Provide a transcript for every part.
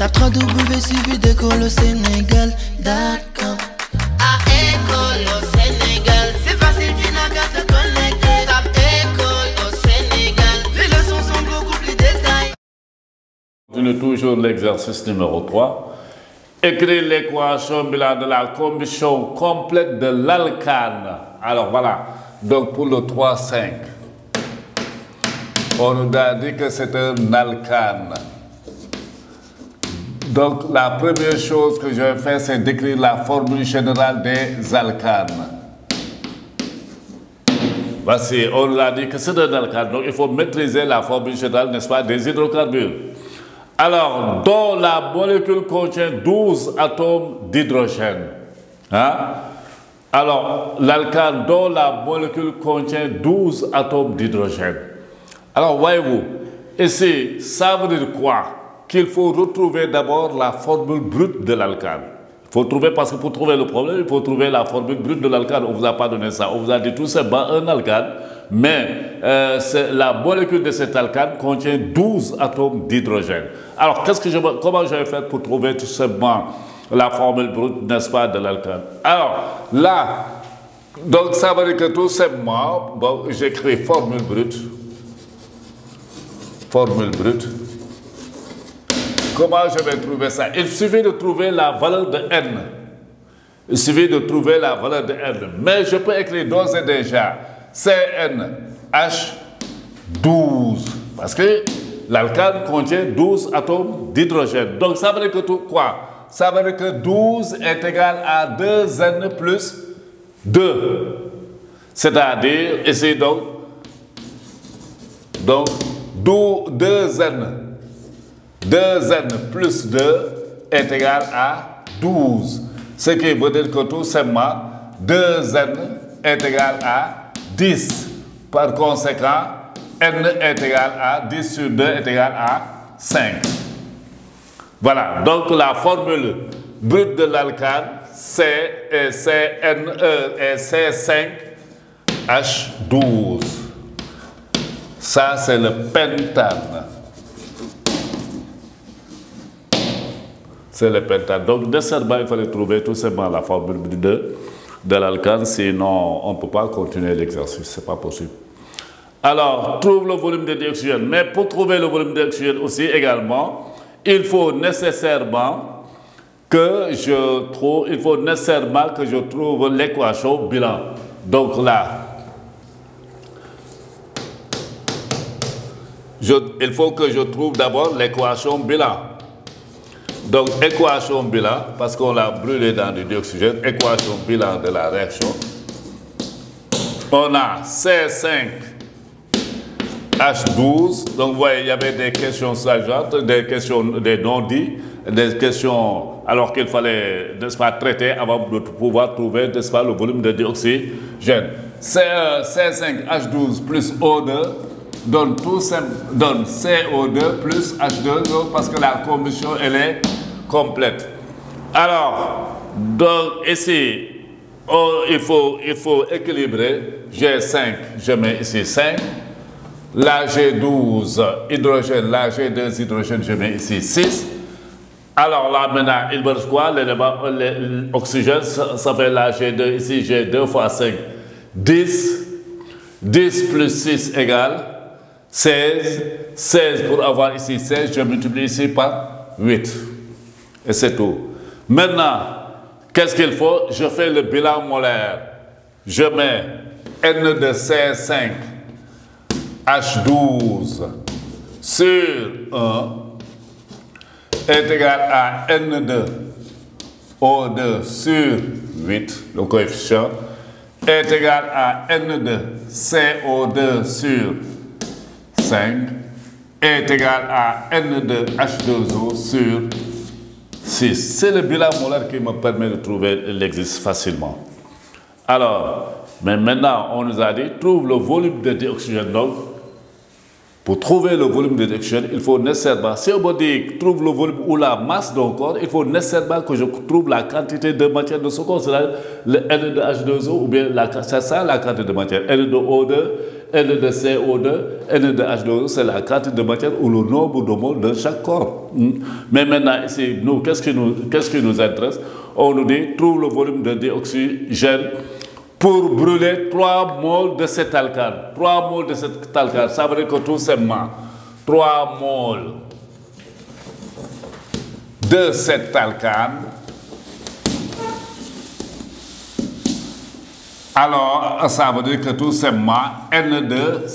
Tape www.école au Sénégal.com. À École au Sénégal, c'est facile, tu n'as qu'à te connecter. Tape École au Sénégal, les leçons sont beaucoup plus détaillées. Continue toujours l'exercice numéro 3. Écrire l'équation bilan de la combustion complète de l'alcane. Alors voilà, donc pour le 3,5, on nous a dit que c'est un alcane. Donc la première chose que je vais faire, c'est d'écrire la formule générale des alcanes. Voici, on nous a dit que c'est un alcane, donc il faut maîtriser la formule générale, n'est-ce pas, des hydrocarbures. Alors, dont la molécule contient 12 atomes d'hydrogène. Hein? Alors, l'alcane dont la molécule contient 12 atomes d'hydrogène. Alors, voyez-vous, ici, ça veut dire quoi? Qu'il faut retrouver d'abord la formule brute de l'alcane. Il faut trouver, parce que pour trouver le problème, il faut trouver la formule brute de l'alcane. On ne vous a pas donné ça. On vous a dit tout simplement un alcane, mais la molécule de cet alcane contient 12 atomes d'hydrogène. Alors, comment je vais faire pour trouver tout simplement la formule brute, n'est-ce pas, de l'alcane? Alors, là, donc ça veut dire que tout simplement, bon, j'écris formule brute. Formule brute. Comment je vais trouver ça? Il suffit de trouver la valeur de n. Il suffit de trouver la valeur de n. Mais je peux écrire d'ores et déjà CnH12. Parce que l'alcane contient 12 atomes d'hydrogène. Donc ça veut dire que quoi? Ça veut dire que 12 est égal à 2n plus 2. C'est-à-dire, ici donc 2n. 2n plus 2 est égal à 12. Ce qui veut dire que tout simplement 2n est égal à 10. Par conséquent, n est égal à 10 sur 2 est égal à 5. Voilà, donc la formule brute de l'alcane, c'est C5H12. Ça, c'est le pentane. C'est le pentane. Donc, nécessairement, il fallait trouver tout simplement la formule brute de l'alcane, sinon on ne peut pas continuer l'exercice, ce n'est pas possible. Alors, trouve le volume de dioxygène. Mais pour trouver le volume de dioxygène aussi également, il faut nécessairement que je trouve l'équation bilan. Donc là, il faut que je trouve d'abord l'équation bilan. Donc, équation bilan, parce qu'on l'a brûlé dans du dioxygène, équation bilan de la réaction. On a C5H12. Donc, vous voyez, il y avait des questions sageantes, des non-dits, des questions alors qu'il fallait, n'est-ce pas, traiter avant de pouvoir trouver, n'est-ce pas, le volume de dioxygène. C5H12 plus O2 donne CO2 plus H2O parce que la combustion, elle est complète. Alors, donc ici, il faut équilibrer. G5, je mets ici 5. La G12 hydrogène, la G2 hydrogène, je mets ici 6. Alors là, maintenant, il me reste quoi? L'oxygène, ça fait la G2, ici G2 fois 5. 10. 10 plus 6 égale 16. 16 pour avoir ici 16, je multiplie ici par 8. Et c'est tout. Maintenant, qu'est-ce qu'il faut? Je fais le bilan molaire. Je mets N de C5H12 sur 1 est égal à N de O2 sur 8, le coefficient, est égal à N de CO2 sur 5 est égal à N de H2O sur 6. C'est le bilan molaire qui me permet de trouver l'exercice facilement. Alors, mais maintenant, on nous a dit, trouve le volume de dioxygène. Donc, Pour trouver le volume de d'oxygène, il faut nécessairement, si on me dit trouve le volume ou la masse d'un corps, il faut nécessairement que je trouve la quantité de matière de ce corps, c'est-à-dire le N2H2O ou bien c'est ça la quantité de matière, N2O2, N2CO2, N2H2O, c'est la quantité de matière ou le nombre de moles de chaque corps. Mais maintenant, ici, nous, qu'est-ce qui nous intéresse? On nous dit trouve le volume de dioxygène pour brûler 3 moles de cet alcane. 3 moles de cet alcane, ça veut dire que tout simplement 3 moles de cet alcane. Alors, ça veut dire que tout simplement N2,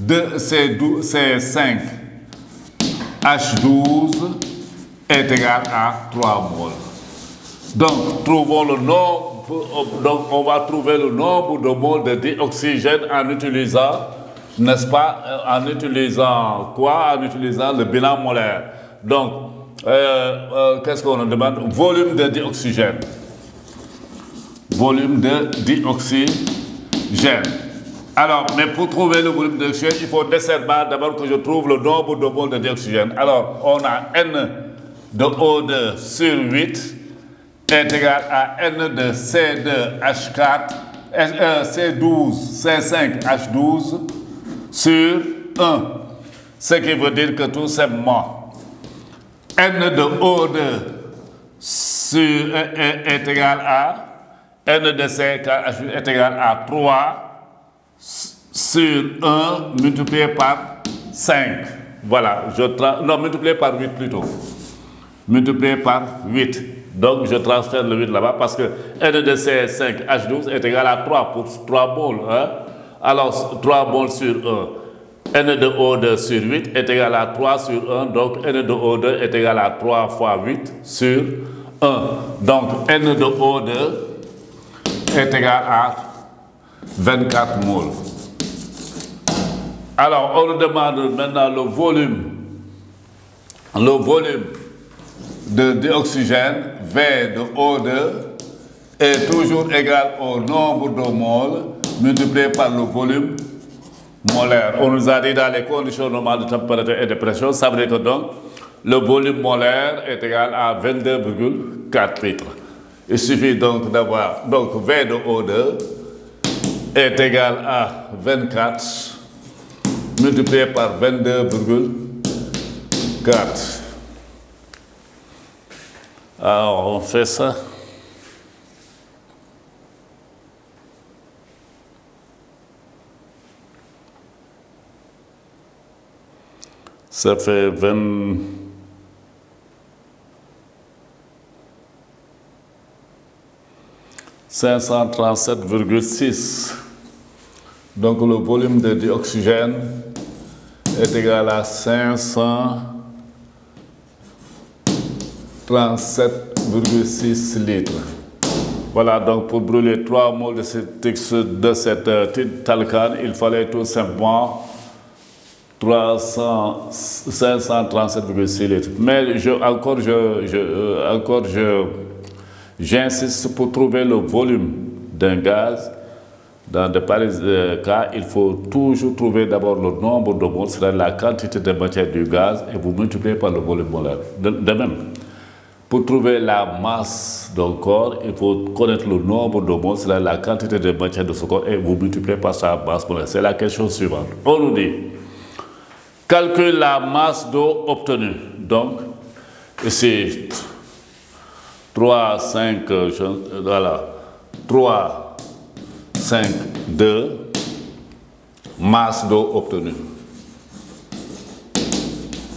C5, H12 est égal à 3 moles. Donc, trouvons le nombre. Donc, on va trouver le nombre de moles de dioxygène en utilisant, n'est-ce pas, en utilisant quoi? En utilisant le bilan molaire. Donc, qu'est-ce qu'on demande? Volume de dioxygène. Volume de dioxygène. Alors, mais pour trouver le volume de dioxygène, il faut nécessairement d'abord que je trouve le nombre de moles de dioxygène. Alors, on a N de O2 sur 8. Est égal à N de C2H4, C12, C5H12 sur 1. Ce qui veut dire que tout simplement N de O2 est égal à N de C4H12 est égal à 3 sur 1 multiplié par 5. Voilà, non, multiplié par 8 plutôt. Multiplié par 8. Donc, je transfère le 8 là-bas parce que N de C5H12 est égal à 3 pour 3 moles. Hein? Alors, 3 moles sur 1. N de O2 sur 8 est égal à 3 sur 1. Donc, N de O2 est égal à 3 fois 8 sur 1. Donc, N de O2 est égal à 24 moles. Alors, on nous demande maintenant le volume de dioxygène, V de O2, est toujours égal au nombre de moles multiplié par le volume molaire. On nous a dit dans les conditions normales de température et de pression, ça veut dire que donc le volume molaire est égal à 22,4 litres. Il suffit donc d'avoir, donc V de O2 est égal à 24 multiplié par 22,4. Alors, on fait ça. Ça fait 537,6. Donc, le volume de dioxygène est égal à 537,6 litres. Voilà, donc pour brûler 3 moles de cette alcane, il fallait tout simplement 537,6 litres. Mais j'insiste pour trouver le volume d'un gaz. Dans de pareils cas, il faut toujours trouver d'abord le nombre de moles, c'est-à-dire la quantité de matière du gaz, et vous multipliez par le volume molaire. De même, pour trouver la masse d'un corps, il faut connaître le nombre de moles, c'est-à-dire la quantité de matière de ce corps, et vous multipliez par sa masse molaire. C'est la question suivante. On nous dit, calcule la masse d'eau obtenue. Donc, ici, 3, 5, voilà, 3, 5, 2, masse d'eau obtenue.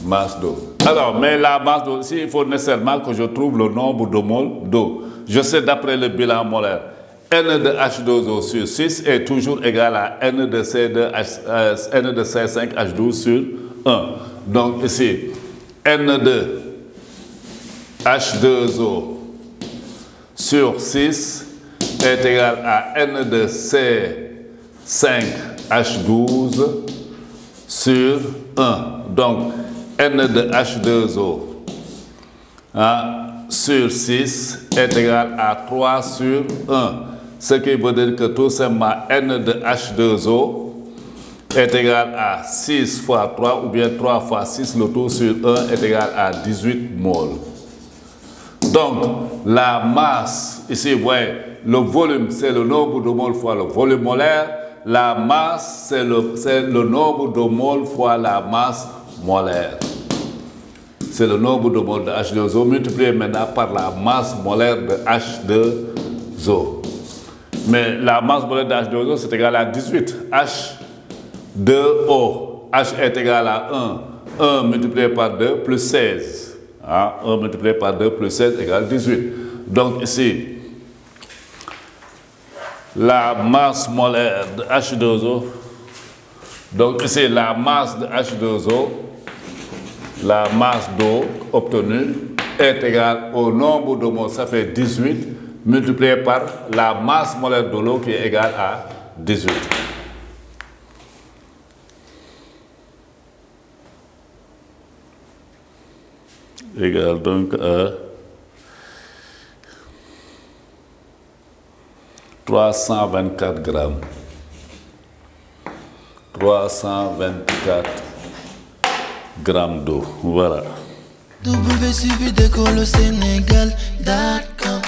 Masse d'eau. Alors, mais la masse d'eau, il faut nécessairement que je trouve le nombre de moles d'eau. Je sais d'après le bilan molaire, N de H2O sur 6 est toujours égal à N de C5H12 sur 1. Donc ici, N de H2O sur 6 est égal à N de C5H12 sur 1. Donc, N de H2O sur 6 est égal à 3 sur 1. Ce qui veut dire que tout simplement N de H2O est égal à 6 fois 3 ou bien 3 fois 6, le tout sur 1 est égal à 18 moles. Donc, la masse, ici, vous voyez, le volume, c'est le nombre de moles fois le volume molaire. La masse, c'est le nombre de moles fois la masse molaire. C'est le nombre de moles de H2O multiplié maintenant par la masse molaire de H2O. Mais la masse molaire de H2O, c'est égal à 18. H2O. H est égal à 1. 1 multiplié par 2 plus 16. 1 multiplié par 2 plus 16 égale 18. Donc ici, la masse molaire de H2O, donc ici la masse de H2O, la masse d'eau obtenue est égale au nombre de moles, ça fait 18, multiplié par la masse molaire de l'eau qui est égale à 18. Égale donc à 324 grammes. 324 grammes d'eau. Voilà. www.suividecolosénégal.com